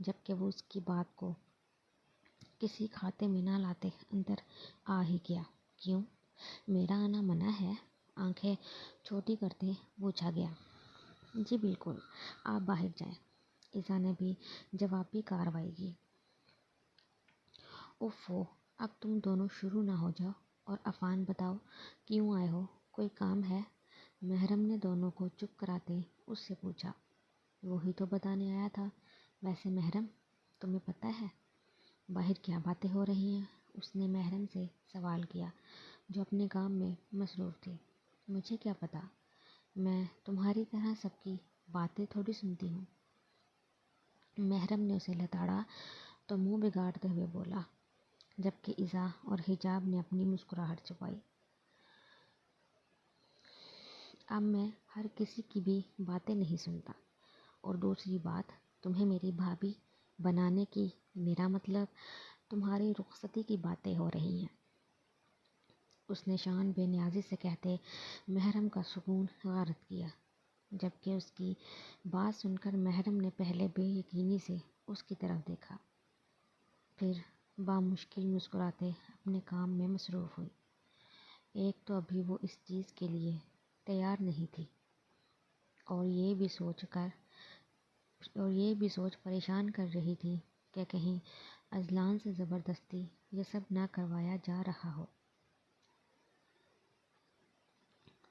جبکہ وہ اس کی بات کو کسی کھاتے میں نہ لاتے اندر آ ہی گیا۔ کیوں؟ میرا آنا منع ہے؟ آنکھیں چھوٹی کرتے پوچھا گیا۔ جی بالکل، آپ باہر جائیں۔ ایزا نے بھی جوابی کارروائی کی۔ اوفو، اب تم دونوں شروع نہ ہو جاؤ، اور عفان بتاؤ کیوں آئے ہو؟ کوئی کام ہے؟ محرم نے دونوں کو چپ کراتے اس سے پوچھا۔ وہی تو بتانے آیا تھا۔ ویسے محرم، تمہیں پتہ ہے باہر کیا باتیں ہو رہی ہیں؟ اس نے محرم سے سوال کیا جو اپنے کام میں مصروف تھی۔ مجھے کیا پتہ، میں تمہاری طرح سب کی باتیں تھوڑی سنتی ہوں۔ محرم نے اسے لتاڑا تو منہ بگاڑتے ہوئے بولا، جبکہ ایزا اور حجاب نے اپنی مسکراہٹ چھپائی۔ اب میں ہر کسی کی بھی باتیں نہیں سنتا، اور دوسری بات، تمہیں میری بھابھی بنانے کی میرا مطلب تمہاری رخصتی کی باتیں ہو رہی ہیں۔ اس نے شان بے نیازی سے کہتے محرم کا سکون غارت کیا، جبکہ اس کی بات سن کر محرم نے پہلے بے یقینی سے اس کی طرف دیکھا، پھر بامشکل مسکراتے اپنے کام میں مصروف ہوئی۔ ایک تو ابھی وہ اس چیز کے لیے تیار نہیں تھی، اور یہ بھی سوچ پریشان کر رہی تھی کہ کہیں اذلان سے زبردستی یہ سب نہ کروایا جا رہا ہو۔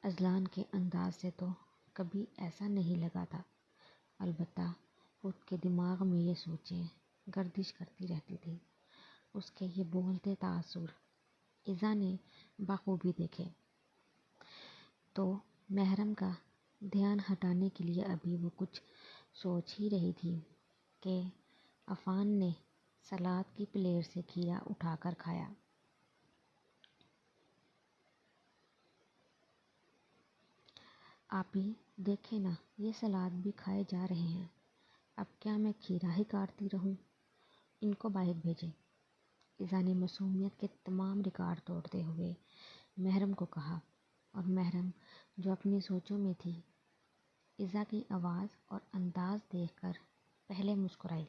اذلان کے انداز سے تو کبھی ایسا نہیں لگا تھا، البتہ خود کے دماغ میں یہ سوچیں گردش کرتی رہتی تھی۔ اس کے یہ بولتے تاثر ایزا نے بخوبی دیکھے، تو محرم کا دھیان ہٹانے کے لیے ابھی وہ کچھ سوچ ہی رہی تھی کہ عفان نے سلاد کی پلیٹ سے کھیرا اٹھا کر کھایا۔ آپی دیکھیں نا، یہ سلاد بھی کھائے جا رہے ہیں، اب کیا میں کھیرا ہی کاٹتی رہوں؟ ان کو باہر بھیجیں۔ ایزا نے معصومیت کے تمام ریکارڈ توڑتے ہوئے محرم کو کہا، اور محرم جو اپنی سوچوں میں تھی، ایزا کی آواز اور انداز دیکھ کر پہلے مسکرائی،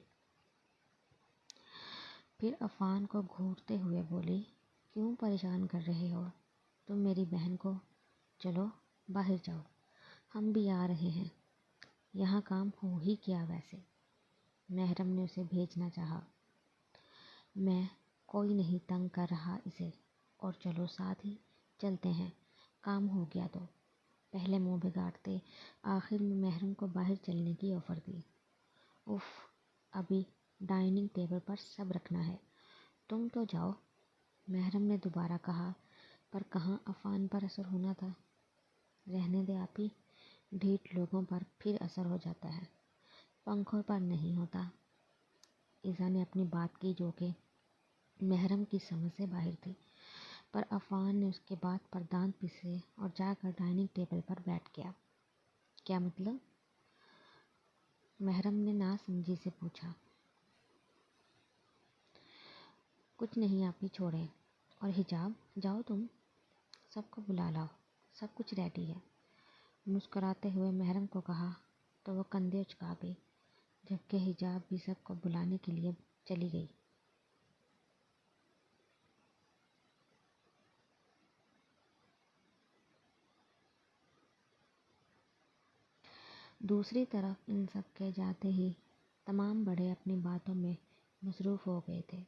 پھر عفان کو گھورتے ہوئے بولی، کیوں پریشان کر رہے ہو تم میری بہن کو؟ چلو باہر جاؤ، ہم بھی آ رہے ہیں۔ یہاں کام ہو ہی کیا ویسے؟ محرم نے اسے بھیجنا چاہا۔ میں کوئی نہیں تنگ کر رہا اسے، اور چلو ساتھ ہی چلتے ہیں، کام ہو گیا تو۔ پہلے منہ بگاڑتے آخر میں محرم کو باہر چلنے کی آفر دی۔ اف، ابھی ڈائننگ ٹیبل پر سب رکھنا ہے، تم تو جاؤ، محرم نے دوبارہ کہا، پر کہاں عفان پر اثر ہونا تھا۔ رہنے دے آپی، ڈھیٹ لوگوں پر پھر اثر ہو جاتا ہے، پنکھوں پر نہیں ہوتا۔ ایزا نے اپنی بات کی جو کہ محرم کی سمجھ سے باہر تھی، پر عفان نے اس کے بات پر دانت پیسے اور جا کر ڈائننگ ٹیبل پر بیٹھ گیا۔ کیا مطلب؟ محرم نے ناسمجھی سے پوچھا۔ کچھ نہیں آپی، چھوڑیں۔ اور حجاب، جاؤ تم، سب کو بلا لاؤ، سب کچھ ریڈی ہے۔ مسکراتے ہوئے محرم کو کہا تو وہ کندھے اچکا گئی، جبکہ حجاب بھی سب کو بلانے کے لیے چلی گئی۔ دوسری طرف ان سب کے جاتے ہی تمام بڑے اپنی باتوں میں مصروف ہو گئے تھے۔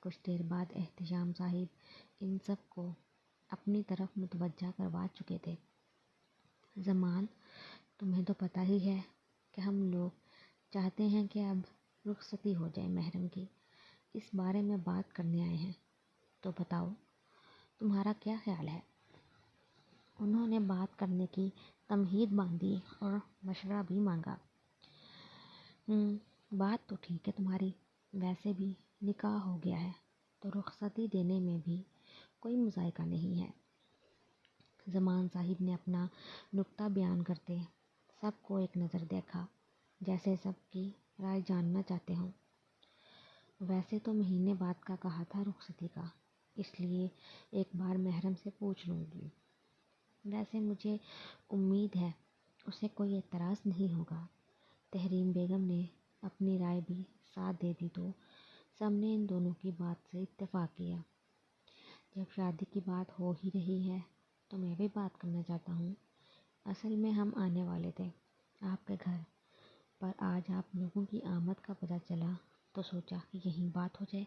کچھ دیر بعد احتشام صاحب ان سب کو اپنی طرف متوجہ کروا چکے تھے۔ زمان، تمہیں تو پتہ ہی ہے کہ ہم لوگ چاہتے ہیں کہ اب رخصتی ہو جائے محرم کی، اس بارے میں بات کرنے آئے ہیں، تو بتاؤ تمہارا کیا خیال ہے؟ انہوں نے بات کرنے کی تمہید باندھی اور مشورہ بھی مانگا۔ بات تو ٹھیک ہے تمہاری، ویسے بھی نکاح ہو گیا ہے تو رخصتی دینے میں بھی کوئی مذائقہ نہیں ہے۔ زمان صاحب نے اپنا نکتہ بیان کرتے سب کو ایک نظر دیکھا، جیسے سب کی رائے جاننا چاہتے ہوں۔ ویسے تو مہینے بعد کا کہا تھا رخصتی کا، اس لیے ایک بار محرم سے پوچھ لوں گی۔ ویسے مجھے امید ہے اسے کوئی اعتراض نہیں ہوگا۔ تحریم بیگم نے اپنی رائے بھی ساتھ دے دی تو سب نے ان دونوں کی بات سے اتفاق کیا۔ جب شادی کی بات ہو ہی رہی ہے تو میں بھی بات کرنا چاہتا ہوں۔ اصل میں ہم آنے والے تھے آپ کے گھر، پر آج آپ لوگوں کی آمد کا پتہ چلا تو سوچا کہ یہیں بات ہو جائے۔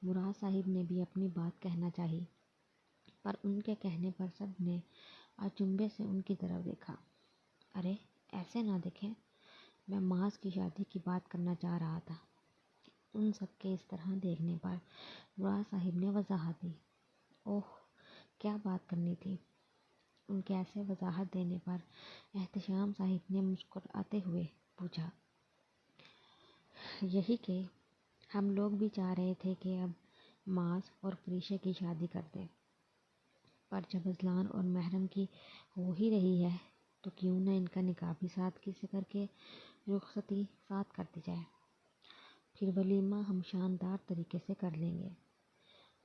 مراد صاحب نے بھی اپنی بات کہنا چاہی، پر ان کے کہنے پر سب نے اچنبھے سے ان کی طرف دیکھا۔ ارے ایسے نہ دیکھیں، میں معاذ کی شادی کی بات کرنا چاہ رہا تھا۔ ان سب کے اس طرح دیکھنے پر مراد صاحب نے وضاحت دی۔ اوہ، کیا بات کرنی تھی؟ ان کے ایسے وضاحت دینے پر احتشام صاحب نے مسکراتے ہوئے پوچھا۔ یہی کہ ہم لوگ بھی چاہ رہے تھے کہ اب معاذ اور پریشا کی شادی کر دیں، پر جب اذلان اور محرم کی ہو ہی رہی ہے تو کیوں نہ ان کا نکاح بھی سادگی سے کر کے رخصتی ساتھ کر دی جائے، پھر ولیمہ ہم شاندار طریقے سے کر لیں گے۔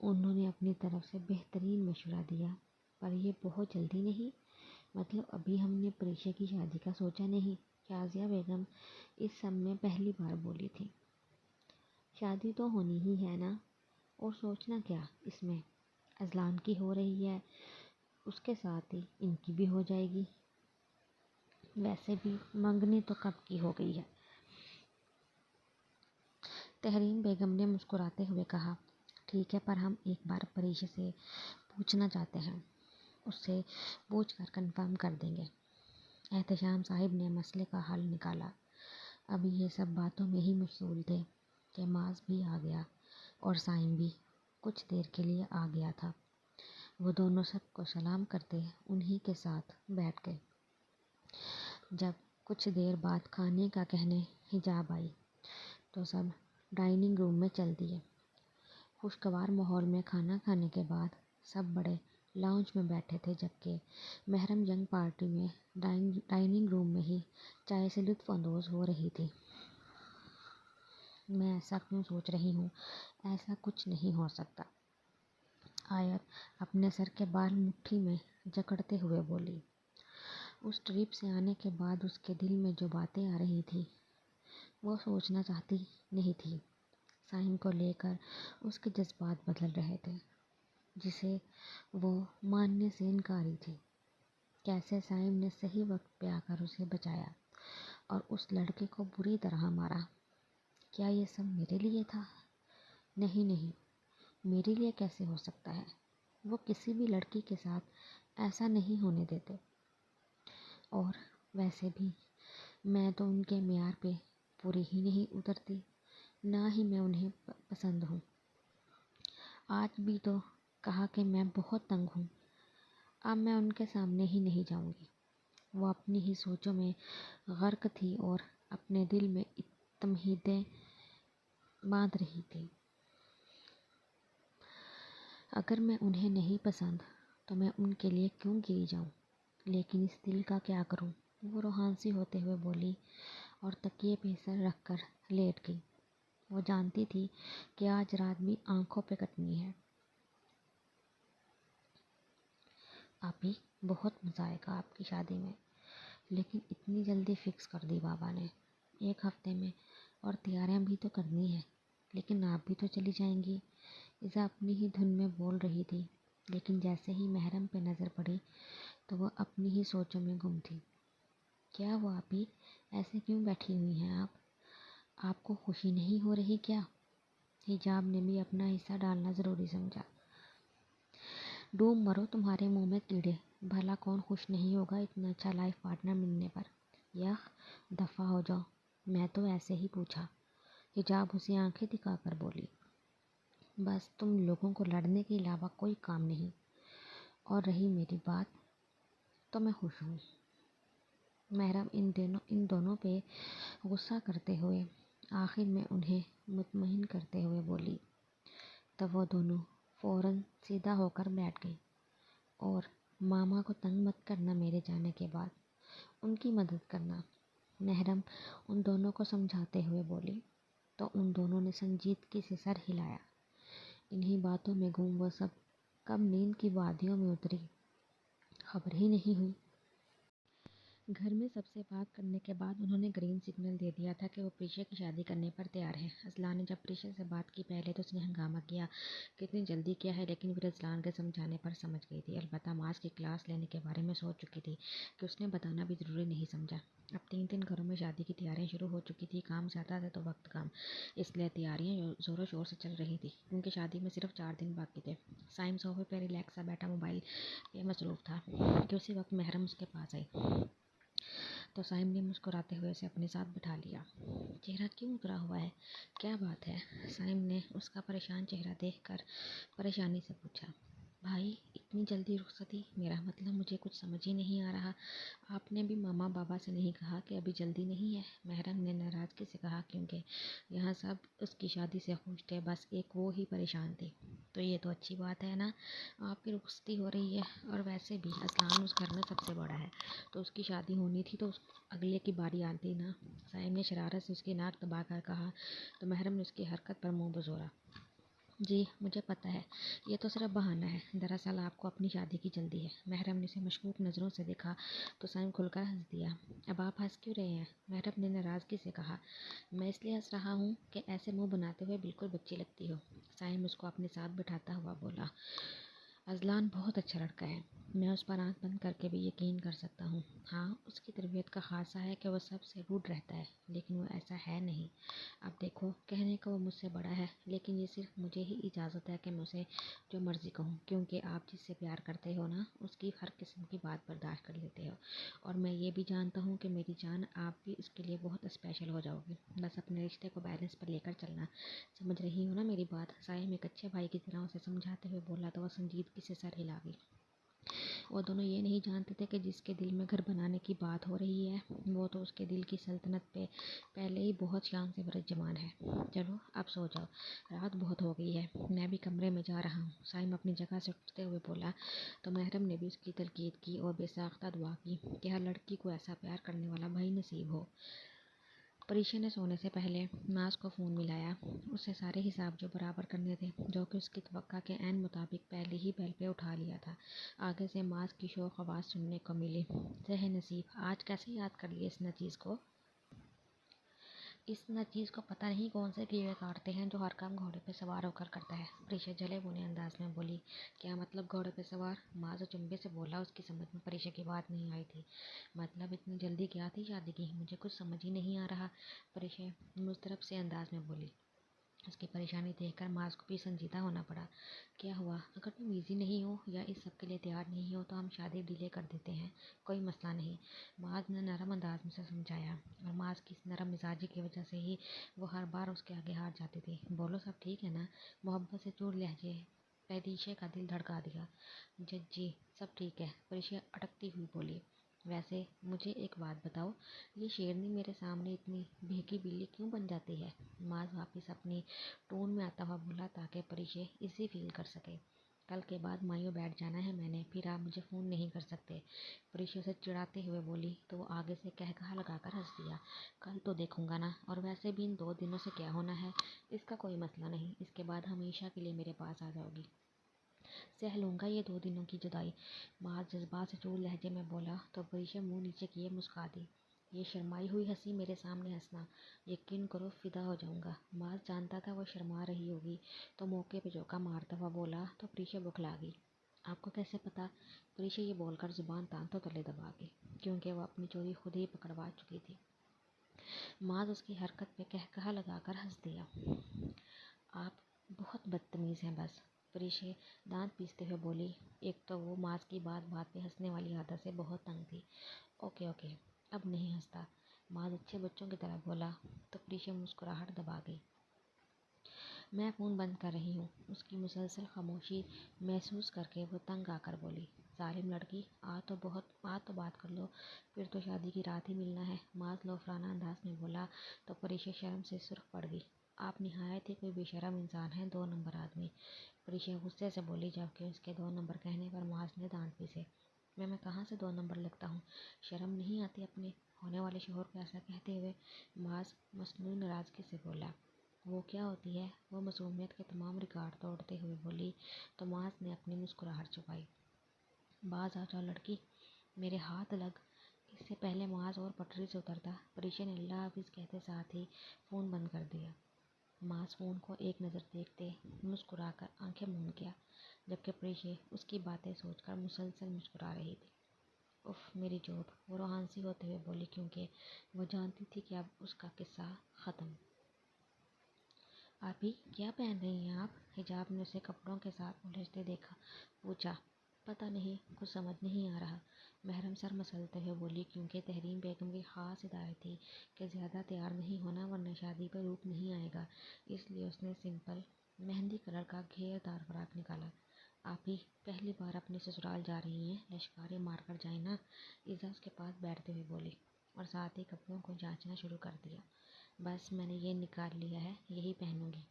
انہوں نے اپنی طرف سے بہترین مشورہ دیا۔ پر یہ بہت جلدی نہیں؟ مطلب ابھی ہم نے پریشا کی شادی کا سوچا نہیں؟ شازیہ بیگم اس سب میں پہلی بار بولی تھی۔ شادی تو ہونی ہی ہے نا، اور سوچنا کیا اس میں؟ اذلان کی ہو رہی ہے، اس کے ساتھ ہی ان کی بھی ہو جائے گی۔ ویسے بھی منگنی تو کب کی ہو گئی ہے۔ تحریم بیگم نے مسکراتے ہوئے کہا۔ ٹھیک ہے، پر ہم ایک بار پریشا سے پوچھنا چاہتے ہیں، اس سے پوچھ کر کنفرم کر دیں گے۔ احتشام صاحب نے مسئلے کا حل نکالا۔ ابھی یہ سب باتوں میں ہی مشغول تھے کہ معاذ بھی آ گیا اور صائم بھی کچھ دیر کے لیے آ گیا تھا۔ وہ دونوں سب کو سلام کرتے انہی کے ساتھ بیٹھ گئے۔ جب کچھ دیر بعد کھانے کا کہنے حجاب آئی تو سب ڈائننگ روم میں چل دیے۔ خوشگوار ماحول میں کھانا کھانے کے بعد سب بڑے لاؤنج میں بیٹھے تھے، جبکہ محرم ینگ پارٹی میں ڈائننگ روم میں ہی چائے سے لطف اندوز ہو رہی تھی۔ میں ایسا کیوں سوچ رہی ہوں؟ ایسا کچھ نہیں ہو سکتا، آیت اپنے سر کے بال مٹھی میں جکڑتے ہوئے بولی۔ اس ٹرپ سے آنے کے بعد اس کے دل میں جو باتیں آ رہی تھی وہ سوچنا چاہتی نہیں تھی۔ صائم کو لے کر اس کے جذبات بدل رہے تھے، جسے وہ ماننے سے انکاری تھی۔ کیسے صائم نے صحیح وقت پہ آ کر اسے بچایا اور اس لڑکے کو بری طرح مارا۔ کیا یہ سب میرے لیے تھا؟ نہیں نہیں، میرے لیے کیسے ہو سکتا ہے؟ وہ کسی بھی لڑکی کے ساتھ ایسا نہیں ہونے دیتے، اور ویسے بھی میں تو ان کے معیار پہ پوری ہی نہیں اترتی، نہ ہی میں انہیں پسند ہوں۔ آج بھی تو کہا کہ میں بہت تنگ ہوں۔ اب میں ان کے سامنے ہی نہیں جاؤں گی۔ وہ اپنی ہی سوچوں میں غرق تھی اور اپنے دل میں تمہیدیں باندھ رہی تھی۔ اگر میں انہیں نہیں پسند تو میں ان کے لیے کیوں گری جاؤں؟ لیکن اس دل کا کیا کروں؟ وہ روحانسی ہوتے ہوئے بولی اور تکیے پہ سر رکھ کر لیٹ گئی۔ وہ جانتی تھی کہ آج رات بھی آنکھوں پہ کٹنی ہے۔ آپی، بہت مزہ آئے گا آپ کی شادی میں، لیکن اتنی جلدی فکس کر دی بابا نے؟ ایک ہفتے میں، اور تیاریاں بھی تو کرنی ہے۔ لیکن آپ بھی تو چلی جائیں گی، ایزا اپنی ہی دھن میں بول رہی تھی، لیکن جیسے ہی محرم پہ نظر پڑی تو وہ اپنی ہی سوچوں میں گم تھی۔ کیا ہوا آپی، ایسے کیوں بیٹھی ہوئی ہیں آپ کو خوشی نہیں ہو رہی کیا؟ حجاب نے بھی اپنا حصہ ڈالنا ضروری سمجھا۔ ڈوب مرو تمہارے منہ میں کیڑے، بھلا کون خوش نہیں ہوگا اتنا اچھا لائف پارٹنر ملنے پر؟ یخ، دفع ہو جاؤ، میں تو ایسے ہی پوچھا۔ حجاب اسے آنکھیں دکھا کر بولی۔ بس تم لوگوں کو لڑنے کے علاوہ کوئی کام نہیں، اور رہی میری بات تو میں خوش ہوں۔ محرم ان دونوں پہ غصہ کرتے ہوئے آخر میں انہیں مطمئن کرتے ہوئے بولی۔ تب وہ دونوں فوراً سیدھا ہو کر بیٹھ گئی اور ماما کو تنگ مت کرنا میرے جانے کے بعد، ان کی مدد کرنا، محرم ان دونوں کو سمجھاتے ہوئے بولی، تو ان دونوں نے سنجیدگی سے سر ہلایا۔ انہی باتوں میں گم وہ سب کب نیند کی وادیوں میں اتری، خبر ہی نہیں ہوئی۔ گھر میں سب سے بات کرنے کے بعد انہوں نے گرین سگنل دے دیا تھا کہ وہ پریشا کی شادی کرنے پر تیار ہے۔ اذلان نے جب پریشا سے بات کی پہلے تو اس نے ہنگامہ کیا کہ اتنی جلدی کیا ہے، لیکن پھر اذلان کے سمجھانے پر سمجھ گئی تھی۔ البتہ معاذ کی کلاس لینے کے بارے میں سوچ چکی تھی کہ اس نے بتانا بھی ضروری نہیں سمجھا۔ اب 3 گھروں میں شادی کی تیاریاں شروع ہو چکی تھی۔ کام زیادہ تھے تو وقت کم، اس لیے تیاریاں زور و شور سے چل رہی تھی کیونکہ شادی میں صرف 4 دن باقی تھے۔ سائم صوفے پہ ریلیکس سا بیٹھا موبائل پہ مصروف تھا کہ اسی وقت محرم اس کے پاس آئی تو سائم نے مسکراتے ہوئے اسے اپنے ساتھ بٹھا لیا۔ چہرہ کیوں اترا ہوا ہے؟ کیا بات ہے؟ سائم نے اس کا پریشان چہرہ دیکھ کر پریشانی سے پوچھا۔ بھائی اتنی جلدی رخصتی؟ میرا مطلب مجھے کچھ سمجھ ہی نہیں آ رہا۔ آپ نے بھی ماما بابا سے نہیں کہا کہ ابھی جلدی نہیں ہے؟ محرم نے ناراضگی سے کہا کیونکہ یہاں سب اس کی شادی سے خوش تھے، بس ایک وہ ہی پریشان تھی۔ تو یہ تو اچھی بات ہے نا، آپ کی رخصتی ہو رہی ہے، اور ویسے بھی اذلان اس گھر میں سب سے بڑا ہے تو اس کی شادی ہونی تھی تو اگلے کی باری آتی نا۔ سائم نے شرارت سے اس کی ناک دبا کر کہا تو محرم نے اس کی حرکت پر منہ بزورا۔ جی مجھے پتہ ہے، یہ تو صرف بہانہ ہے، دراصل آپ کو اپنی شادی کی جلدی ہے۔ محرم نے اسے مشکوک نظروں سے دیکھا تو سائم کھل کر ہنس دیا۔ اب آپ ہنس کیوں رہے ہیں؟ محرم نے ناراضگی سے کہا۔ میں اس لیے ہنس رہا ہوں کہ ایسے منہ بناتے ہوئے بالکل بچی لگتی ہو۔ سائم اس کو اپنے ساتھ بٹھاتا ہوا بولا۔ اذلان بہت اچھا لڑکا ہے، میں اس پر آنکھ بند کر کے بھی یقین کر سکتا ہوں۔ ہاں اس کی تربیت کا خاصہ ہے کہ وہ سب سے روڈ رہتا ہے، لیکن وہ ایسا ہے نہیں۔ اب دیکھو، کہنے کو وہ مجھ سے بڑا ہے، لیکن یہ صرف مجھے ہی اجازت ہے کہ میں اسے جو مرضی کہوں، کیونکہ آپ جس سے پیار کرتے ہو نا، اس کی ہر قسم کی بات برداشت کر لیتے ہو، اور میں یہ بھی جانتا ہوں کہ میری جان آپ بھی اس کے لیے بہت اسپیشل ہو جاؤ گی۔ بس اپنے رشتے کو بیلنس پر لے کر چلنا، سمجھ رہی ہو نا میری بات؟ سائم ایک اچھے بھائی کی طرح اسے سمجھاتے ہوئے بولا تو وہ سنجیدگی سے سر ہلا گئی۔ وہ دونوں یہ نہیں جانتے تھے کہ جس کے دل میں گھر بنانے کی بات ہو رہی ہے وہ تو اس کے دل کی سلطنت پہ پہلے ہی بہت شان سے برجمان ہے۔ چلو اب سو جاؤ، رات بہت ہو گئی ہے، میں بھی کمرے میں جا رہا ہوں۔ سائم اپنی جگہ سے اٹھتے ہوئے بولا تو محرم نے بھی اس کی تلقین کی اور بے ساختہ دعا کی کہ ہر لڑکی کو ایسا پیار کرنے والا بھائی نصیب ہو۔ پریشا نے سونے سے پہلے معاذ کو فون ملایا۔ اسے سارے حساب جو برابر کرنے تھے، جو کہ اس کی توقع کے عین مطابق پہلے ہی بیل پہ اٹھا لیا تھا۔ آگے سے معاذ کی شوخ آواز سننے کو ملی۔ نصیب آج کیسے یاد کر لیا اس نچیز کو؟ اس نچیز کو پتہ نہیں کون سے کیڑے کاٹتے ہیں جو ہر کام گھوڑے پہ سوار ہو کر کرتا ہے۔ پریشا جلے بھونے انداز میں بولی۔ کیا مطلب گھوڑے پہ سوار؟ معاذ چنبے سے بولا۔ اس کی سمجھ میں پریشا کی بات نہیں آئی تھی۔ مطلب اتنی جلدی کیا تھی شادی کی؟ مجھے کچھ سمجھ ہی نہیں آ رہا، پریشا مضطرب سے انداز میں بولی۔ اس کی پریشانی دیکھ کر معاذ کو بھی سنجیدہ ہونا پڑا۔ کیا ہوا؟ اگر تم ایزی نہیں ہو یا اس سب کے لیے تیار نہیں ہو تو ہم شادی ڈیلے کر دیتے ہیں، کوئی مسئلہ نہیں، معاذ نے نرم انداز میں سے سمجھایا، اور معاذ کی اس نرم مزاجی کی وجہ سے ہی وہ ہر بار اس کے آگے ہار جاتی تھی۔ بولو سب ٹھیک ہے نا؟ محبت سے چور لہجے پریشا کا دل دھڑکا دیا۔ جی سب ٹھیک ہے، پریشا اٹکتی ہوئی بولی۔ ویسے مجھے ایک بات بتاؤ، یہ شیرنی میرے سامنے اتنی بھیگی بلی کیوں بن جاتی ہے؟ معاذ واپس اپنی ٹون میں آتا ہوا بولا تاکہ پریشا ایزی فیل کر سکے۔ کل کے بعد مایوں بیٹھ جانا ہے میں نے، پھر آپ مجھے فون نہیں کر سکتے، پریشا سے چڑھاتے ہوئے بولی تو وہ آگے سے کہا لگا کر ہنس دیا۔ کل تو دیکھوں گا نا، اور ویسے بھی ان 2 دنوں سے کیا ہونا ہے، اس کا کوئی مسئلہ نہیں، اس کے بعد ہمیشہ کے لیے میرے پاس آ جاؤ گی، سہ لوں گا یہ 2 دنوں کی جدائی، معاذ جذبات سے چور لہجے میں بولا تو پریشا منہ نیچے کیے مسکرا دی۔ یہ شرمائی ہوئی ہنسی میرے سامنے ہنسنا، یقین کرو فدا ہو جاؤں گا۔ معاذ جانتا تھا وہ شرما رہی ہوگی تو موقع پہ چوکا مارتا ہوا بولا تو پریشا بکھلا گئی۔ آپ کو کیسے پتا؟ پریشا یہ بول کر زبان دانتوں تلے دبا گئی، کیونکہ وہ اپنی چوری خود ہی پکڑوا چکی تھی۔ معاذ اس کی حرکت پہ کہا لگا کر ہنس دیا۔ آپ بہت بدتمیز ہیں بس، پریشا دانت پیستے ہوئے بولی۔ ایک تو وہ معاذ کی بات بات پہ ہنسنے والی عادت سے بہت تنگ تھی۔ اوکے اب نہیں ہنستا، معاذ اچھے بچوں کی طرح بولا تو پریشا مسکراہٹ دبا گئی۔ میں فون بند کر رہی ہوں، اس کی مسلسل خاموشی محسوس کر کے وہ تنگ آ کر بولی۔ ظالم لڑکی، آ تو بات کر لو، پھر تو شادی کی رات ہی ملنا ہے، معاذ لوفرانہ انداز میں بولا تو پریشا شرم سے سرخ پڑ گئی۔ آپ نہایت ہی کوئی بے شرم انسان ہیں، 2 نمبر آدمی، پریشا غصے سے بولی، جبکہ اس کے 2 نمبر کہنے پر معاذ نے دانت پیسے۔ میں کہاں سے 2 نمبر لگتا ہوں؟ شرم نہیں آتی اپنے ہونے والے شوہر کو ایسا کہتے ہوئے؟ معاذ مصنوعی ناراضگی سے بولا۔ وہ کیا ہوتی ہے؟ وہ معصومیت کے تمام ریکارڈ توڑتے ہوئے بولی تو معاذ نے اپنی مسکراہٹ چھپائی۔ باز آ جاؤ لڑکی، میرے ہاتھ لگ اس سے پہلے معاذ اور پٹری سے اترتا پریشا نے اللہ حافظ کہتے ساتھ ہی فون بند کر دیا۔ معاذ فون کو ایک نظر دیکھتے مسکرا کر آنکھیں موند گیا، جبکہ پریشا اس کی باتیں سوچ کر مسلسل مسکرا رہی تھی۔ اف میری جوب، وہ روحانسی ہوتے ہوئے بولی، کیونکہ وہ جانتی تھی کہ اب اس کا قصہ ختم۔ آپی کیا پہن رہی ہیں آپ؟ حجاب نے اسے کپڑوں کے ساتھ الجھتے دیکھا پوچھا۔ پتہ نہیں، کچھ سمجھ نہیں آ رہا، محرم سر مسلتے ہوئے بولی، کیونکہ تحریم بیگم کی خاص ہدایت تھی کہ زیادہ تیار نہیں ہونا ورنہ شادی پر روپ نہیں آئے گا، اس لیے اس نے سمپل مہندی کلر کا گھیر دار فراق نکالا۔ آپی پہلی بار اپنے سسرال جا رہی ہیں، لشکاریں مار کر جائیں نا، ایزا اس کے پاس بیٹھتے ہوئے بولی، اور ساتھ ہی کپڑوں کو جانچنا شروع کر دیا۔ بس میں نے یہ نکال لیا ہے، یہی پہنوں گی،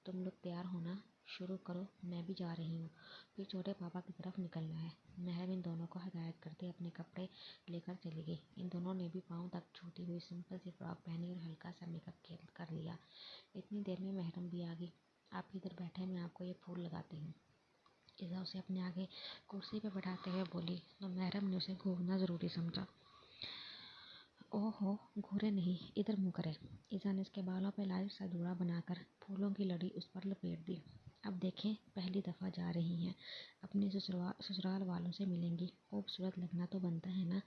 تم لوگ تیار ہونا شروع کرو، میں بھی جا رہی ہوں، پھر چھوٹے پاپا کی طرف نکلنا ہے۔ محرم ان دونوں کو ہدایت کرتے اپنے کپڑے لے کر چلی گئی۔ ان دونوں نے بھی پاؤں تک چھوٹی ہوئی سمپل سی فراک پہنی اور ہلکا سا میک اپ کر لیا۔ اتنی دیر میں محرم بھی آ گئی۔ آپ ادھر بیٹھے، میں آپ کو یہ پھول لگاتی ہوں۔ ایزا اسے اپنے آگے کرسی پہ بٹھاتے ہوئے بولی تو محرم نے اسے گھورنا ضروری سمجھا۔ اوہ ہو، گھورے نہیں، ادھر منہ کرے۔ ایزا نے اس کے بالوں پہ لائٹ سا جوڑا بنا کر پھولوں کی لڑی اس پر لپیٹ دی۔ اب دیکھیں، پہلی دفعہ جا رہی ہیں، اپنے سسرال والوں سے ملیں گی، خوبصورت لگنا تو بنتا ہے نا،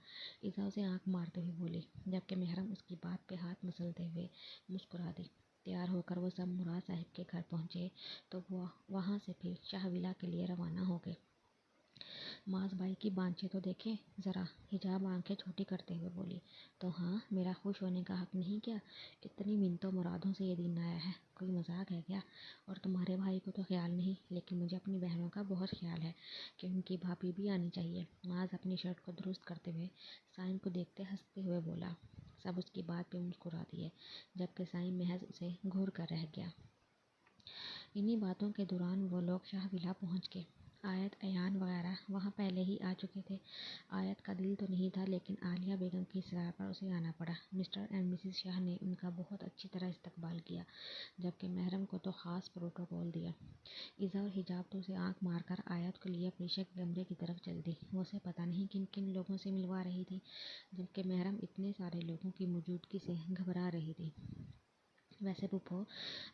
ایزا اسے آنکھ مارتے ہوئے بولی، جبکہ محرم اس کی بات پہ ہاتھ مسلتے ہوئے مسکرا دی۔ تیار ہو کر وہ سب مراد صاحب کے گھر پہنچے تو وہ وہاں سے پھر شاہ ولا کے لیے روانہ ہو گئے۔ معاذ بھائی کی بانچیں تو دیکھیں ذرا، حجاب آنکھیں چھوٹی کرتے ہوئے بولی۔ تو ہاں، میرا خوش ہونے کا حق نہیں کیا؟ اتنی منتوں مرادوں سے یہ دن آیا ہے، کوئی مذاق ہے کیا؟ اور تمہارے بھائی کو تو خیال نہیں، لیکن مجھے اپنی بہنوں کا بہت خیال ہے کہ ان کی بھابھی بھی آنی چاہیے۔ معاذ اپنی شرٹ کو درست کرتے ہوئے صائم کو دیکھتے ہنستے ہوئے بولا۔ سب اس کی بات پہ مسکرا دیے، جبکہ صائم محض اسے گھور کر رہ گیا۔ انہی باتوں کے دوران وہ لوگ شاہ ولا پہنچ گئے۔ آیت، ایان وغیرہ وہاں پہلے ہی آ چکے تھے۔ آیت کا دل تو نہیں تھا، لیکن عالیہ بیگم کی اصرار پر اسے آنا پڑا۔ مسٹر اینڈ مسز شاہ نے ان کا بہت اچھی طرح استقبال کیا، جبکہ محرم کو تو خاص پروٹوکول دیا۔ ایزا اور حجاب تو اسے آنکھ مار کر آیت کو لیے پریشا کے کمرے کی طرف چل دی۔ وہ اسے پتہ نہیں کن کن لوگوں سے ملوا رہی تھی، جبکہ محرم اتنے سارے لوگوں کی موجودگی سے گھبرا رہی تھی۔ ویسے پھپھو،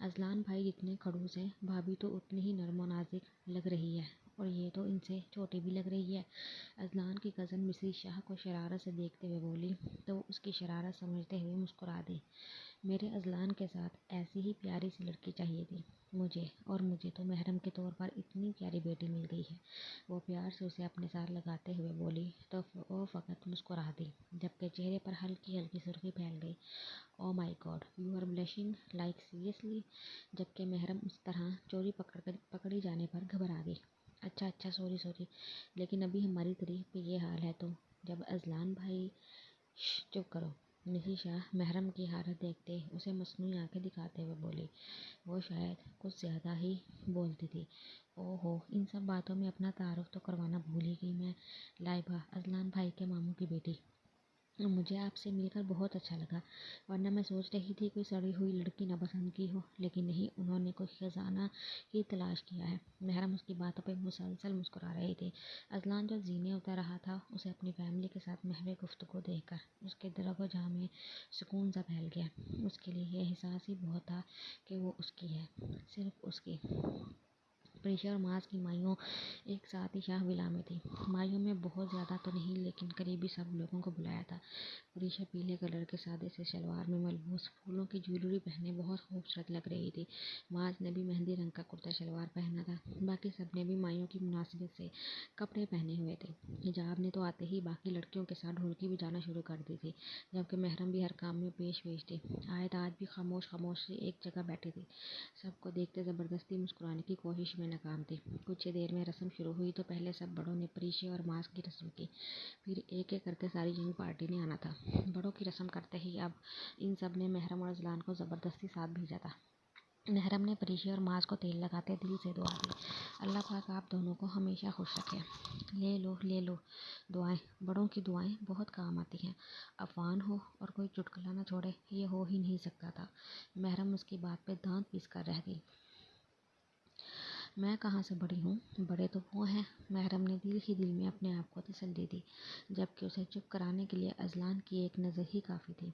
اذلان بھائی جتنے کھڑوس ہیں، بھابھی تو اتنی ہی نرم و نازک لگ رہی ہے، اور یہ تو ان سے چھوٹی بھی لگ رہی ہے۔ اذلان کی کزن مسز شاہ کو شرارت سے دیکھتے ہوئے بولی تو وہ اس کی شرارت سمجھتے ہوئے مسکرا دی۔ میرے اذلان کے ساتھ ایسی ہی پیاری سی لڑکی چاہیے تھی مجھے، اور مجھے تو محرم کے طور پر اتنی پیاری بیٹی مل گئی ہے۔ وہ پیار سے اسے اپنے ساتھ لگاتے ہوئے بولی تو وہ فقط مسکرا دی، جبکہ چہرے پر ہلکی ہلکی سرخی پھیل گئی۔ Oh my God, you are blushing like seriously, جبکہ محرم اس طرح چوری پکڑی جانے پر گھبرا گئی۔ اچھا سوری، لیکن ابھی ہماری طریق پہ یہ حال ہے تو جب اذلان بھائی… چپ کرو۔ مسز شاہ محرم کی حالت دیکھتے اسے مصنوعی آنکھیں دکھاتے ہوئے بولی۔ وہ شاید کچھ زیادہ ہی بولتی تھی۔ او ہو، ان سب باتوں میں اپنا تعارف تو کروانا بھول ہی گئی میں، لائبہ، اذلان بھائی کے ماموں کی بیٹی۔ مجھے آپ سے مل کر بہت اچھا لگا، ورنہ میں سوچ رہی تھی کوئی سڑی ہوئی لڑکی ناپسند کی ہو، لیکن نہیں، انہوں نے کوئی خزانہ ہی تلاش کیا ہے۔ محرم اس کی باتوں پہ مسلسل مسکرا رہی تھی۔ اذلان جو زینے اتر رہا تھا، اسے اپنی فیملی کے ساتھ محو گفتگو دیکھ کر اس کے دل و جاں میں سکون سا پھیل گیا۔ اس کے لیے یہ احساس ہی بہت تھا کہ وہ اس کی ہے، صرف اس کی۔ پریشا اور معاذ کی مائیوں ایک ساتھ ہی شاہ ولا میں تھی۔ مائیوں میں بہت زیادہ تو نہیں، لیکن قریبی سب لوگوں کو بلایا تھا۔ پریشا پیلے کلر کے سادے سے شلوار میں ملبوس پھولوں کی جویلری پہنے بہت خوبصورت لگ رہی تھی۔ معاذ نے بھی مہندی رنگ کا کرتا شلوار پہنا تھا۔ باقی سب نے بھی مائیوں کی مناسبت سے کپڑے پہنے ہوئے تھے۔ حجاب نے تو آتے ہی باقی لڑکیوں کے ساتھ ڈھولکی بجانا شروع کر دی تھی، جبکہ محرم بھی ہر کام میں پیش تھی۔ آیت آج بھی خاموش سی ایک جگہ بیٹھی تھی، سب کو دیکھتے زبردستی مسکرانے کی کوشش میں ناکام تھی۔ کچھ ہی دیر میں رسم شروع ہوئی تو پہلے سب بڑوں نے پریشا اور معاذ کی رسم کی، پھر ایک ایک کر کے ساری ینگ پارٹی نے آنا تھا۔ بڑوں کی رسم کرتے ہی اب ان سب نے محرم اور اذلان کو زبردستی ساتھ بھیجا تھا۔ محرم نے پریشا اور معاذ کو تیل لگاتے دل سے دعا دی، اللہ پاک آپ دونوں کو ہمیشہ خوش رکھے۔ لے لو دعائیں، بڑوں کی دعائیں بہت کام آتی ہیں۔ عفان ہو اور کوئی چٹکلا نہ چھوڑے، یہ ہو ہی نہیں سکتا تھا۔ محرم اس کی بات پہ دانت پیس کر رہ گئی۔ میں کہاں سے بڑی ہوں، بڑے تو وہ ہیں۔ محرم نے دل ہی دل میں اپنے آپ کو تسلی دی، جبکہ اسے چپ کرانے کے لیے اذلان کی ایک نظر ہی کافی تھی۔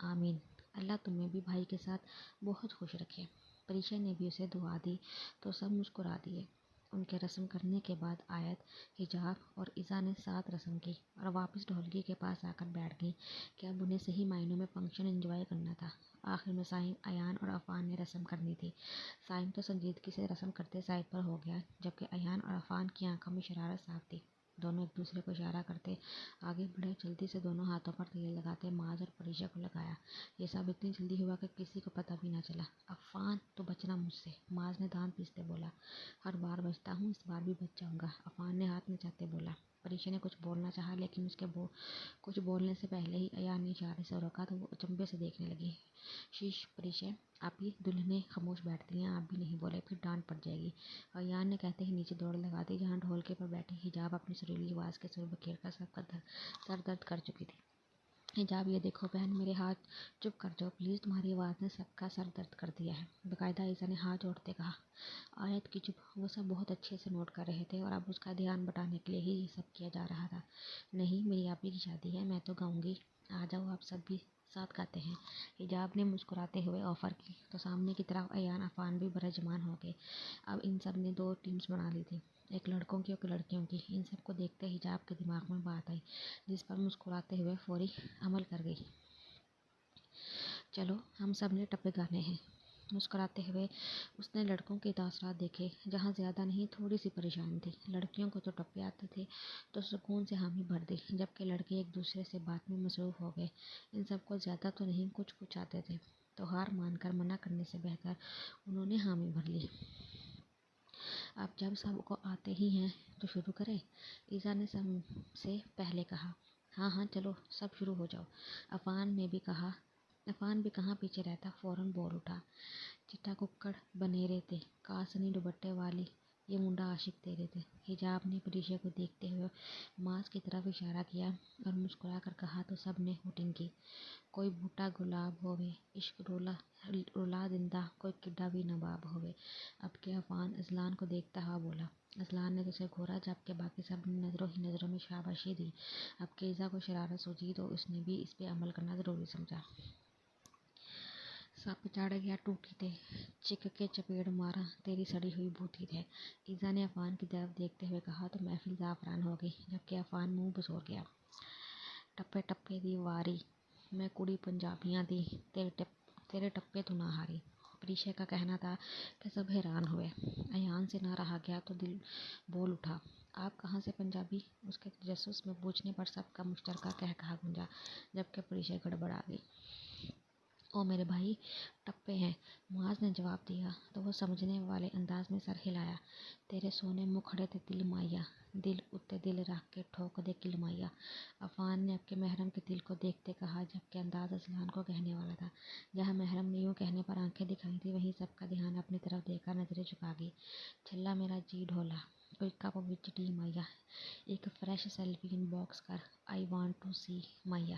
آمین، اللہ تمہیں بھی بھائی کے ساتھ بہت خوش رکھے۔ پریشا نے بھی اسے دعا دی تو سب مسکرا دیے۔ ان کے رسم کرنے کے بعد آیت، حجاب اور ایزا نے ساتھ رسم کی اور واپس ڈھولکی کے پاس آ کر بیٹھ گئیں کہ اب انہیں صحیح معنوں میں فنکشن انجوائے کرنا تھا۔ آخر میں سائم، ایان اور عفان نے رسم کرنی تھی۔ سائم تو سنجیدگی سے رسم کرتے سائڈ پر ہو گیا، جبکہ ایان اور عفان کی آنکھوں میں شرارت صاف تھی۔ دونوں ایک دوسرے کو اشارہ کرتے آگے بڑھے۔ جلدی سے دونوں ہاتھوں پر تیل لگاتے معاذ اور پریشا کو لگایا۔ یہ سب اتنی جلدی ہوا کہ کسی کو پتہ بھی نہ چلا۔ عفان، تو بچنا مجھ سے، معاذ نے دانت پیستے بولا۔ ہر بار بچتا ہوں، اس بار بھی بچ جاؤں گا، عفان نے ہاتھ نچاتے بولا۔ پریشا نے کچھ بولنا چاہا لیکن اس کے کچھ بولنے سے پہلے ہی ایان نے اشارے سے روکا تو وہ اچنبھے سے دیکھنے لگی۔ شیش پریشا، آپ ہی دلہنیں خاموش بیٹھتی ہیں، آپ بھی نہیں بولے پھر ڈانٹ پڑ جائے گی، ایان نے کہتے ہی نیچے دوڑ لگا دی جہاں ڈھولکے پر بیٹھی حجاب اپنی سریلی آواز کے سر بکھیر کر سب کا سر درد کر چکی تھی۔ حجاب، یہ دیکھو بہن، میرے ہاتھ، چپ کر جاؤ پلیز، تمہاری آواز نے سب کا سر درد کر دیا ہے، باقاعدہ ایزا نے ہاتھ جوڑتے کہا۔ آیت کی چپ، وہ سب بہت اچھے سے نوٹ کر رہے تھے اور اب اس کا دھیان بٹانے کے لیے ہی یہ سب کیا جا رہا تھا۔ نہیں، میری آپی کی شادی ہے، میں تو گاؤں گی، آ جاؤ آپ سب بھی ساتھ گاتے ہیں، حجاب نے مسکراتے ہوئے آفر کی تو سامنے کی طرف ایان، عفان بھی برجمان ہو گئے۔ اب ان سب نے دو ٹیمز بنا لی تھی، ایک لڑکوں کی اور ایک لڑکیوں کی۔ ان سب کو دیکھتے حجاب کے دماغ میں بات آئی، جس پر مسکراتے ہوئے فوری عمل کر گئی۔ چلو ہم سب نے ٹپے گانے ہیں۔ مسکراتے ہوئے اس نے لڑکوں کے تاثرات دیکھے، جہاں زیادہ نہیں تھوڑی سی پریشان تھی۔ لڑکیوں کو تو ٹپے آتے تھے تو سکون سے حامی بھر دی، جبکہ لڑکے ایک دوسرے سے بات میں مصروف ہو گئے۔ ان سب کو زیادہ تو نہیں، کچھ کچھ آتے تھے، تو ہار مان کر منع کرنے سے بہتر انہوں نے حامی بھر لی۔ اب جب سب کو آتے ہی ہیں تو شروع کریں، ایزا نے سب سے پہلے کہا۔ ہاں ہاں چلو سب شروع ہو جاؤ، عفان بھی کہاں پیچھے رہتا، فوراً بول اٹھا۔ چٹا ککڑ بنیرے تے، کاسنی دوپٹے والی، یہ منڈا عاشق تیرے تے۔ حجاب نے پریشا کو دیکھتے ہوئے معاذ کی طرف اشارہ کیا اور مسکرا کر کہا تو سب نے ہوٹنگ کی۔ کوئی بوٹا گلاب ہووے، عشق رلا دندہ، کوئی کڈا بھی نواب ہووے۔ اب کہ عفان اذلان کو دیکھتا ہوا بولا۔ اذلان نے اسے گھورا، جبکہ باقی سب نے نظروں ہی نظروں میں شاباشی دی۔ اب کہ ایزا کو شرارت سوچی تو اس نے بھی اس پہ عمل کرنا ضروری سمجھا۔ سپ چڑھ گیا ٹوٹی تے، چک کے چپیڑ ماراں تیری سڑی ہوئی بوٹی تے، ایزا نے عفان کی طرف دیکھتے ہوئے کہا تو محفل زعفران ہو گئی، جبکہ عفان منہ بسور گیا۔ ٹپے ٹپے دی واری، میں کڑی پنجابیاں دی، تیرے ٹپے تو نہ ہاری۔ پریشا کا کہنا تھا کہ سب حیران ہوئے۔ ایان سے نہ رہا گیا تو دل بول اٹھا، آپ کہاں سے پنجابی؟ اس کے تجسس میں پوچھنے پر سب کا مشترکہ قہقہہ گونجا، جبکہ پریشا گڑبڑا گئی۔ او میرے بھائی، ٹپے ہیں، معاذ نے جواب دیا تو وہ سمجھنے والے انداز میں سر ہلایا۔ تیرے سونے مکھڑے تے دل مائیا، دل اتے دل رکھ کے ٹھوک دے کل مائیا، عفان نے اپنے محرم کے دل کو دیکھتے کہا، جبکہ انداز اذلان کو کہنے والا تھا۔ جہاں محرم نے یوں کہنے پر آنکھیں دکھائی تھی، وہیں سب کا دھیان اپنی طرف دے کر نظریں جھکا گئی۔ چھلا میرا جی ڈھولا، کوئی کپ وچ ٹی مائیا، ایک فریش سیلفی ان باکس کر، آئی وانٹ ٹو سی مائیا۔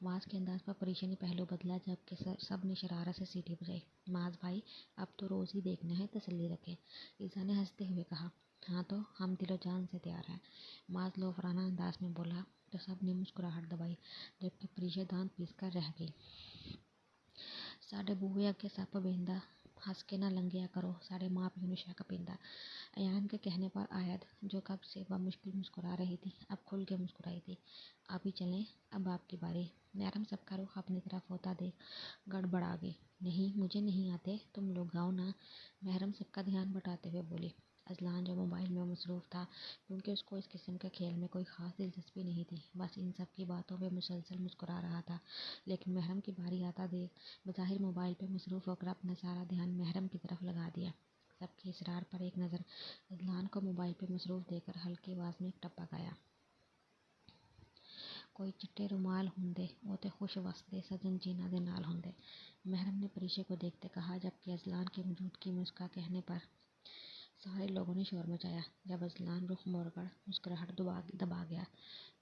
معاذ کے انداز پر پریشا نے پہلو بدلا، جبکہ سب نے شرارت سے سیٹی بجائی۔ معاذ بھائی، اب تو روز ہی دیکھنا ہے، تسلی رکھے، ایزا نے ہنستے ہوئے کہا۔ ہاں تو ہم دل و جان سے تیار ہیں، معاذ لوفرانہ انداز میں بولا تو سب نے مسکراہٹ دبائی، جبکہ پریشا دانت پیس کر رہ گئی۔ ساڈے بوہے اگے سپ بہندا، ہس کے نہ لنگھیا کرو، ساڈے ماں پیو نوں شک پیندا۔ ایان کے کہنے پر آیت، جو کب سے بمشکل مسکرا رہی تھی، اب کھل کے مسکرائی تھی۔ ابھی چلیں، اب آپ کی باری۔ محرم سب کا رخ اپنی طرف ہوتا دیکھ گڑبڑا گئی۔ نہیں، مجھے نہیں آتے، تم لوگ گاؤ نا، محرم سب کا دھیان بٹاتے ہوئے بولی۔ اذلان جو موبائل میں مصروف تھا، کیونکہ اس کو اس قسم کے کھیل میں کوئی خاص دلچسپی نہیں تھی، بس ان سب کی باتوں پہ مسلسل مسکرا رہا تھا، لیکن محرم کی باری آتا دیکھ بظاہر موبائل پہ مصروف ہو کر اپنا سارا دھیان محرم کی طرف لگا دیا۔ سب کے اصرار پر ایک نظر اذلان کو موبائل پہ مصروف دے کر ہلکی آواز میں ایک ٹپا گایا۔ کوئی چٹے رومال ہوندے، وہ تے خوش وسدے سجن جنہاں دے نال ہوندے، محرم نے پریشا کو دیکھتے کہا، جبکہ اذلان کی موجودگی میں اس کا کہنے پر سارے لوگوں نے شور مچایا۔ جب اذلان رخ موڑ کر مسکراہٹ دبا گیا،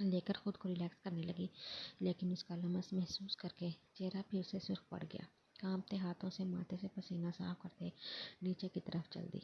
لے کر خود کو ریلیکس کرنے لگی، لیکن اس کا لمس محسوس کر کے چہرہ پھر سے سرخ پڑ گیا۔ کانپتے ہاتھوں سے ماتھے سے پسینہ صاف کرتے نیچے کی طرف چل دی۔